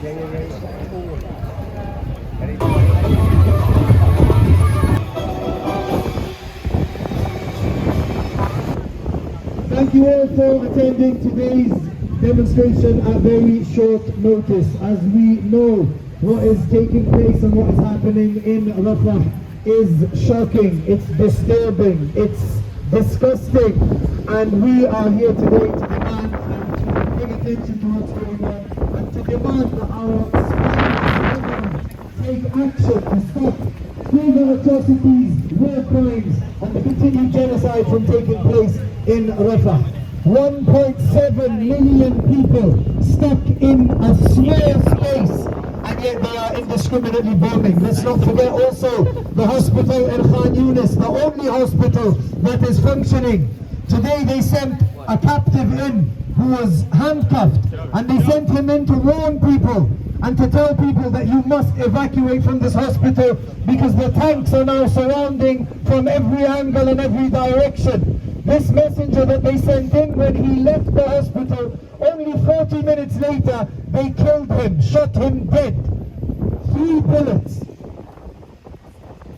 Thank you all for attending today's demonstration at very short notice. As we know, what is taking place and what is happening in Rafah is shocking, it's disturbing, it's disgusting, and we are here today to demand and to bring attention to what's going on and to demand that our government take action to stop further atrocities, war crimes and the continued genocide from taking place in Rafah. 1.7 million people stuck in a small space, and yet they are indiscriminately bombing. Let's not forget also the hospital in Khan Yunis, the only hospital that is functioning. Today they sent a captive in who was handcuffed, and they sent him in to warn people and to tell people that you must evacuate from this hospital because the tanks are now surrounding from every angle and every direction. This messenger that they sent in, when he left the hospital, only 40 minutes later, they killed him, shot him dead. 3 bullets.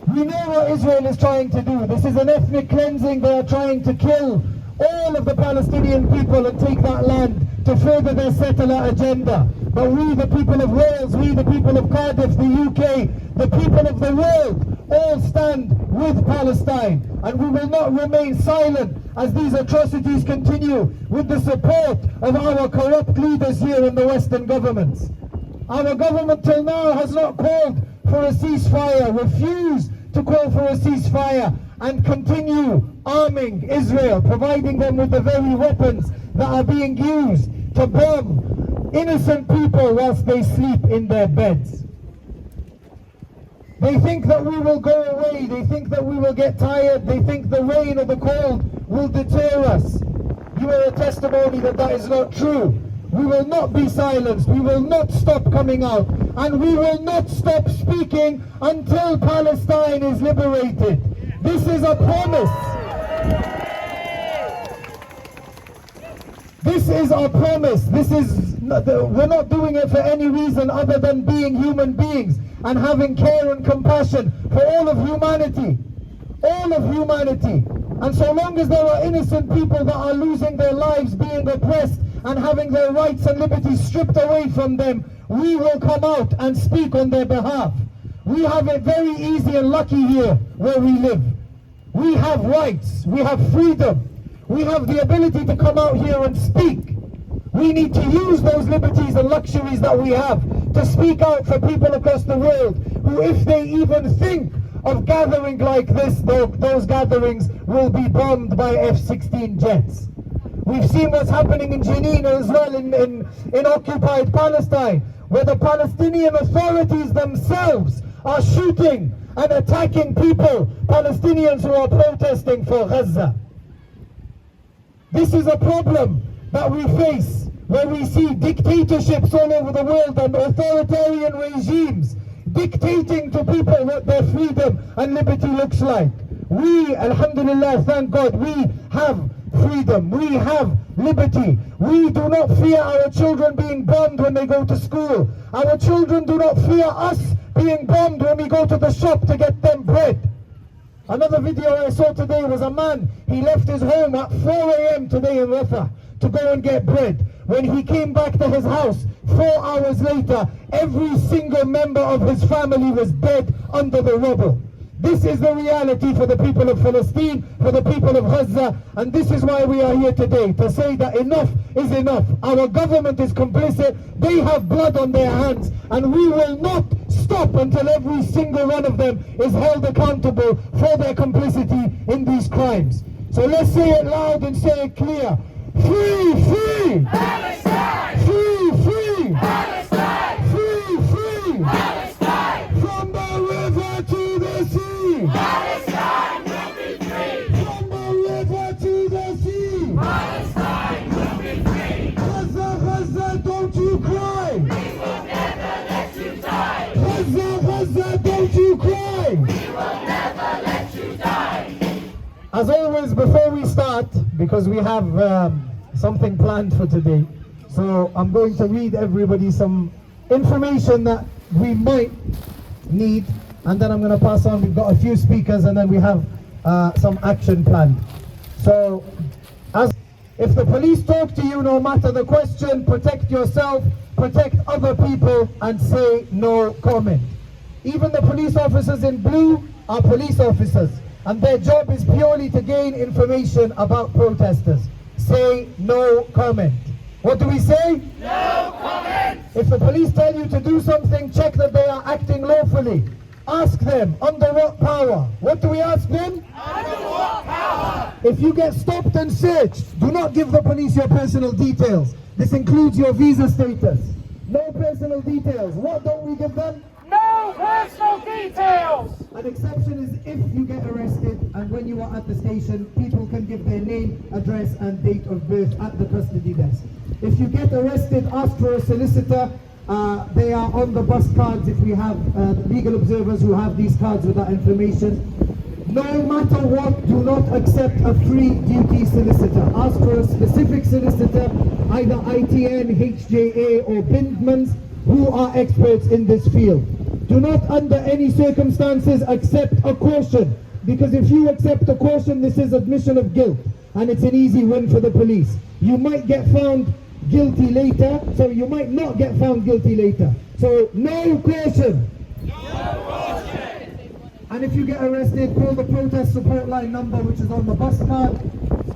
We know what Israel is trying to do. This is an ethnic cleansing. They are trying to kill all of the Palestinian people and take that land to further their settler agenda. But we, the people of Wales, we, the people of Cardiff, the UK, the people of the world, all stand with Palestine, and we will not remain silent as these atrocities continue with the support of our corrupt leaders here in the Western governments. Our government till now has not called for a ceasefire, refused to call for a ceasefire, and continue arming Israel, providing them with the very weapons that are being used to bomb innocent people whilst they sleep in their beds. They think that we will go away, they think that we will get tired, they think the rain or the cold will deter us. You are a testimony that that is not true. We will not be silenced, we will not stop coming out, and we will not stop speaking until Palestine is liberated. This is a promise. This is our promise. We're not doing it for any reason other than being human beings and having care and compassion for all of humanity. All of humanity. And so long as there are innocent people that are losing their lives, being oppressed, and having their rights and liberties stripped away from them, we will come out and speak on their behalf. We have it very easy and lucky here where we live. We have rights, we have freedom, we have the ability to come out here and speak. We need to use those liberties and luxuries that we have to speak out for people across the world who, if they even think of gathering like this, those gatherings will be bombed by F-16 jets. We've seen what's happening in Jenin as well in occupied Palestine, where the Palestinian authorities themselves are shooting and attacking people, Palestinians who are protesting for Gaza. This is a problem that we face where we see dictatorships all over the world and authoritarian regimes dictating to people what their freedom and liberty looks like. We, alhamdulillah, thank God, we have freedom, we have liberty. We do not fear our children being bombed when they go to school. Our children do not fear us being bombed when we go to the shop to get them bread. Another video I saw today was a man, he left his home at 4 a.m. today in Rafah to go and get bread. When he came back to his house 4 hours later, every single member of his family was dead under the rubble. This is the reality for the people of Palestine, for the people of Gaza, and this is why we are here today, to say that enough is enough. Our government is complicit, they have blood on their hands, and we will not stop until every single one of them is held accountable for their complicity in these crimes. So let's say it loud and say it clear. Free, free! Palestine! Free, free! Palestine! Free, free! Palestine! From the river to the sea! Palestine will be free! From the river to the sea! Palestine will be free! Gaza, Gaza, don't you cry! We will never let you die! Gaza, Gaza, don't you cry! We will never let you die! As always, before we start, because we have something planned for today, so I'm going to read everybody some information that we might need, and then I'm going to pass on. We've got a few speakers, and then we have some action planned. So, if the police talk to you, no matter the question, protect yourself, protect other people, and say no comment. Even the police officers in blue are police officers, and their job is purely to gain information about protesters. Say no comment. What do we say? No comment! If the police tell you to do something, check that they are acting lawfully. Ask them, under what power? What do we ask them? Under what power? If you get stopped and searched, do not give the police your personal details. This includes your visa status. No personal details. What don't we give them? No personal details! An exception is if you get arrested, and when you are at the station, people can give their name, address and date of birth at the custody desk. If you get arrested, ask for a solicitor. They are on the bus cards if we have legal observers who have these cards with that information. No matter what, do not accept a free duty solicitor. Ask for a specific solicitor, either ITN, HJA or Bindmans, who are experts in this field. Do not under any circumstances accept a caution, because if you accept a caution, this is admission of guilt, and it's an easy win for the police. You might get found guilty later, so you might not get found guilty later. So no caution. No caution! And if you get arrested, call the protest support line number, which is on the bus card.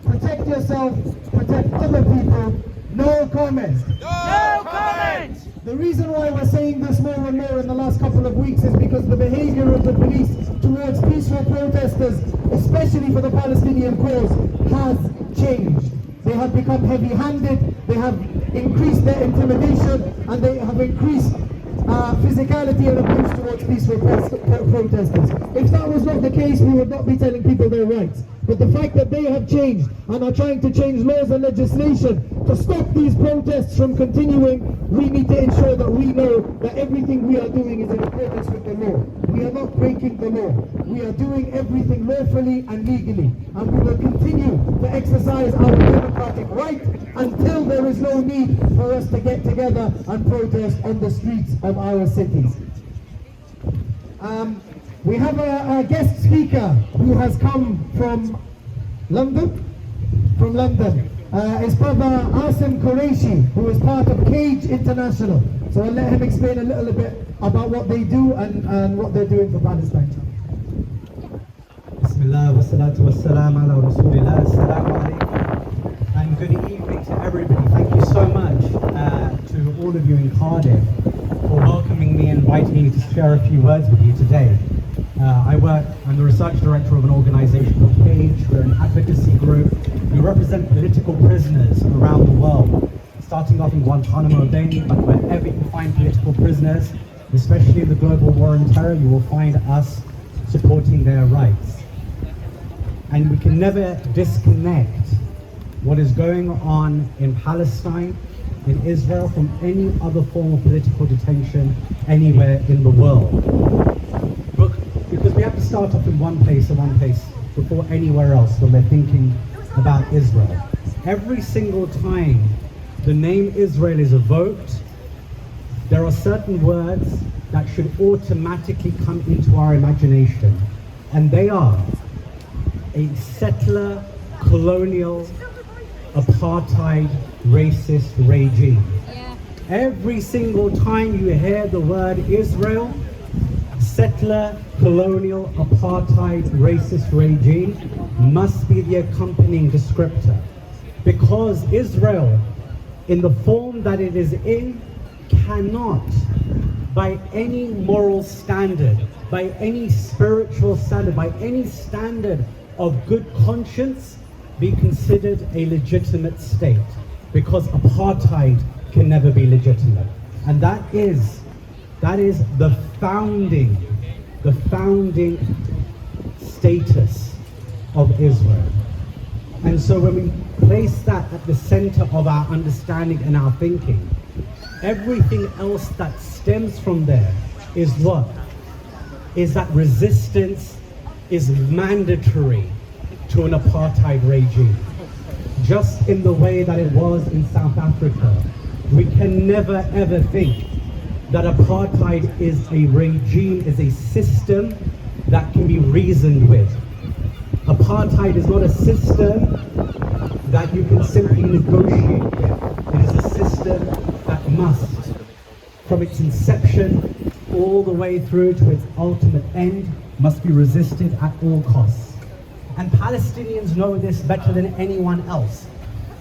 Protect yourself, protect other people. No comment. No comment! The reason why we're saying this more and more in the last couple of weeks is because the behavior of the police towards peaceful protesters, especially for the Palestinian cause, has changed. They have become heavy-handed, they have increased their intimidation, and they have increased physicality and abuse towards peaceful protesters. If that was not the case, we would not be telling people their rights. But the fact that they have changed and are trying to change laws and legislation to stop these protests from continuing, we need to ensure that we know that everything we are doing is in accordance with the law. We are not breaking the law. We are doing everything lawfully and legally. And we will continue to exercise our democratic right until there is no need for us to get together and protest on the streets of our cities. We have a guest speaker who has come from London. His brother Asim Qureshi, who is part of Cage International. So I'll let him explain a little bit about what they do and what they're doing for Palestine. Bismillah wa salatu wa salam ala Rasulillah. Assalamu alaikum. And good evening to everybody. Thank you so much to all of you in Cardiff for welcoming me and inviting me to share a few words with you today. I'm the research director of an organization called Cage. We're an advocacy group. We represent political prisoners around the world, starting off in Guantanamo Bay, but wherever you find political prisoners, especially in the global war on terror, you will find us supporting their rights. And we can never disconnect what is going on in Palestine, in Israel, from any other form of political detention anywhere in the world. Because we have to start off in one place before anywhere else when we're thinking about Israel. Every single time the name Israel is evoked, there are certain words that should automatically come into our imagination. And they are a settler, colonial, apartheid, racist regime. Yeah. Every single time you hear the word Israel, settler, colonial, apartheid, racist regime must be the accompanying descriptor. Because Israel, in the form that it is in, cannot, by any moral standard, by any spiritual standard, by any standard of good conscience, be considered a legitimate state. Because apartheid can never be legitimate. And that is the founding status of Israel. And so when we place that at the center of our understanding and our thinking, everything else that stems from there is what? Is that resistance is mandatory to an apartheid regime. Just in the way that it was in South Africa. We can never ever think that apartheid is a regime, is a system that can be reasoned with. Apartheid is not a system that you can simply negotiate with. It is a system that must, from its inception all the way through to its ultimate end, must be resisted at all costs. And Palestinians know this better than anyone else.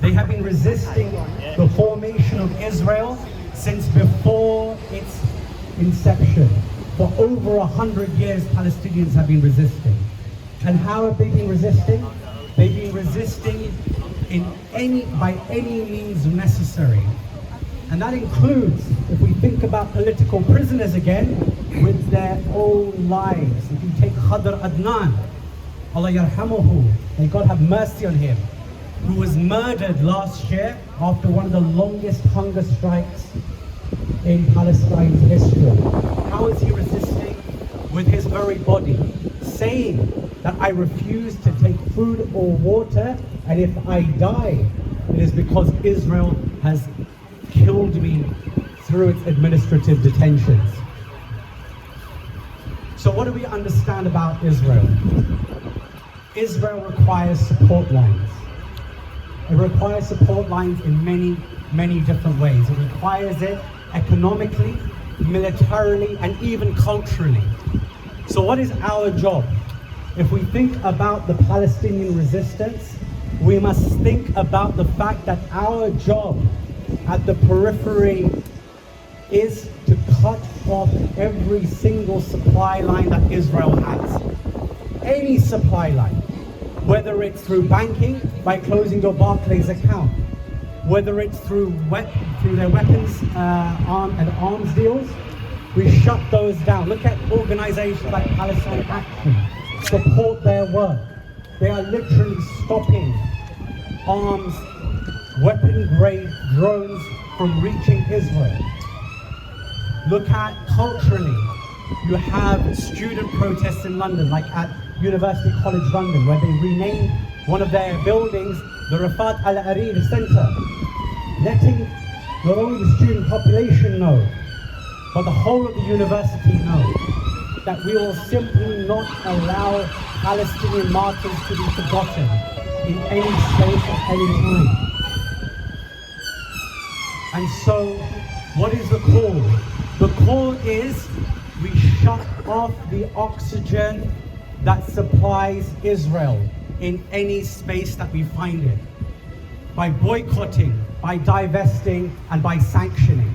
They have been resisting the formation of Israel since before its inception. For over 100 years, Palestinians have been resisting. And how have they been resisting? They've been resisting by any means necessary. And that includes, if we think about political prisoners again, with their own lives. If you take Khadr Adnan, Allah yarhamuhu, may God have mercy on him, who was murdered last year after one of the longest hunger strikes in Palestine's history. How is he resisting? With his very body, saying that I refuse to take food or water, and if I die, it is because Israel has killed me through its administrative detentions. So what do we understand about Israel? Israel requires support lines. It requires support lines in many, many different ways. It requires it economically, militarily, and even culturally. So what is our job? If we think about the Palestinian resistance, we must think about the fact that our job at the periphery is to cut off every single supply line that Israel has. Any supply line, whether it's through banking, by closing your Barclays account, whether it's through their weapons arms deals, we shut those down. Look at organizations like Palestine Action, support their work. They are literally stopping arms, weapon-grade drones from reaching Israel. Look at culturally, you have student protests in London, like at University College London, where they renamed one of their buildings the Rafah Al-Arid Centre, letting not only the student population know, but the whole of the university know that we will simply not allow Palestinian martyrs to be forgotten in any space at any time. And so, what is the call? The call is we shut off the oxygen that supplies Israel in any space that we find it, by boycotting, by divesting, and by sanctioning.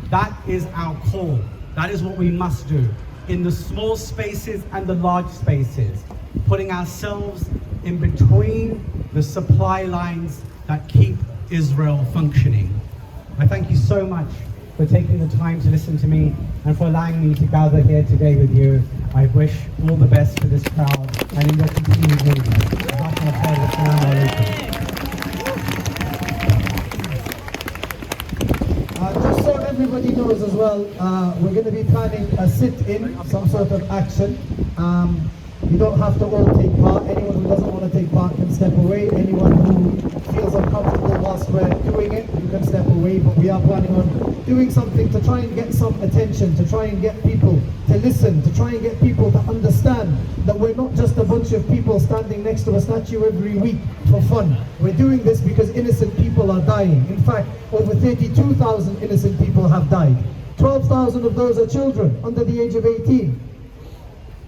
That is our call. That is what we must do in the small spaces and the large spaces, putting ourselves in between the supply lines that keep Israel functioning. I thank you so much for taking the time to listen to me and for allowing me to gather here today with you. I wish all the best for this crowd and in your continued movement. Just so everybody knows as well, we're going to be planning a sit-in, some sort of action. You don't have to all take part. Anyone who doesn't want to take part can step away. Anyone who feels uncomfortable whilst we're doing it, you can step away. But we are planning on doing something to try and get some attention, to try and get people to listen, to try and get people to understand that we're not just a bunch of people standing next to a statue every week for fun. We're doing this because innocent people are dying. In fact, over 32,000 innocent people have died. 12,000 of those are children under the age of 18.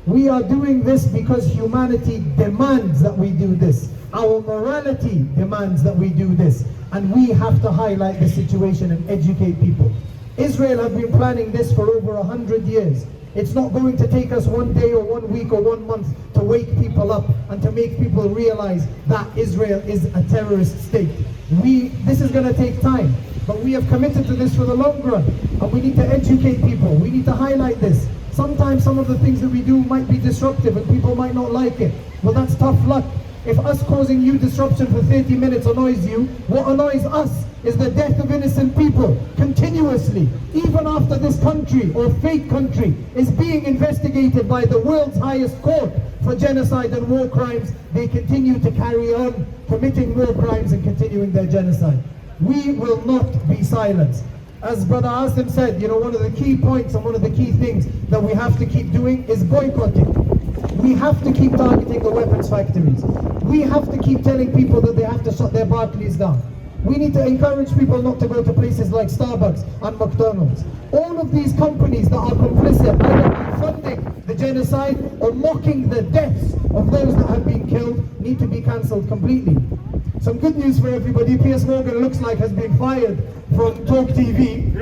We are doing this because humanity demands that we do this. Our morality demands that we do this. And we have to highlight the situation and educate people. Israel have been planning this for over 100 years. It's not going to take us one day or 1 week or 1 month to wake people up and to make people realize that Israel is a terrorist state. This is going to take time, but we have committed to this for the long run, and we need to educate people. We need to highlight this. Sometimes some of the things that we do might be disruptive and people might not like it. Well, that's tough luck. If us causing you disruption for 30 minutes annoys you, what annoys us is the death of innocent people continuously. Even after this country, or fake country, is being investigated by the world's highest court for genocide and war crimes, they continue to carry on committing war crimes and continuing their genocide. We will not be silenced. as Brother Asim said, one of the key points and one of the key things that we have to keep doing is boycotting. We have to keep targeting the weapons factories. We have to keep telling people that they have to shut their Barclays down. We need to encourage people not to go to places like Starbucks and McDonald's. All of these companies that are complicit, either funding the genocide or mocking the deaths of those that have been killed, need to be cancelled completely. Some good news for everybody. Piers Morgan looks like has been fired from Talk TV.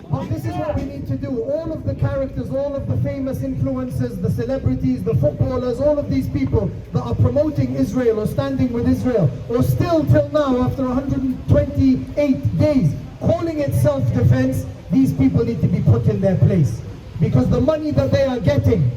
But this is what we need to do. All of the characters, all of the famous influencers, the celebrities, the footballers, all of these people that are promoting Israel or standing with Israel, or still till now, after 128 days, calling it self-defense, these people need to be put in their place. Because the money that they are getting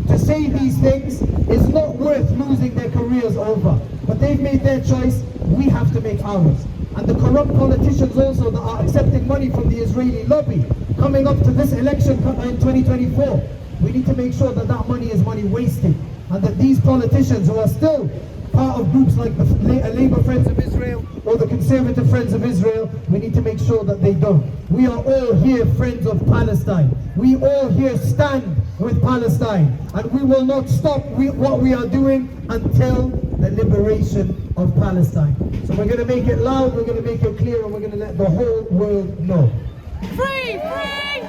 to say these things is not worth losing their careers over. But they've made their choice, we have to make ours. And the corrupt politicians also that are accepting money from the Israeli lobby, coming up to this election in 2024, we need to make sure that that money is money wasted. And that these politicians who are still part of groups like the Labour Friends of Israel or the Conservative Friends of Israel, we need to make sure that they don't. We are all here friends of Palestine. We all here stand with Palestine. And we will not stop what we are doing until the liberation of Palestine. So we're going to make it loud, we're going to make it clear, and we're going to let the whole world know. Free! Free!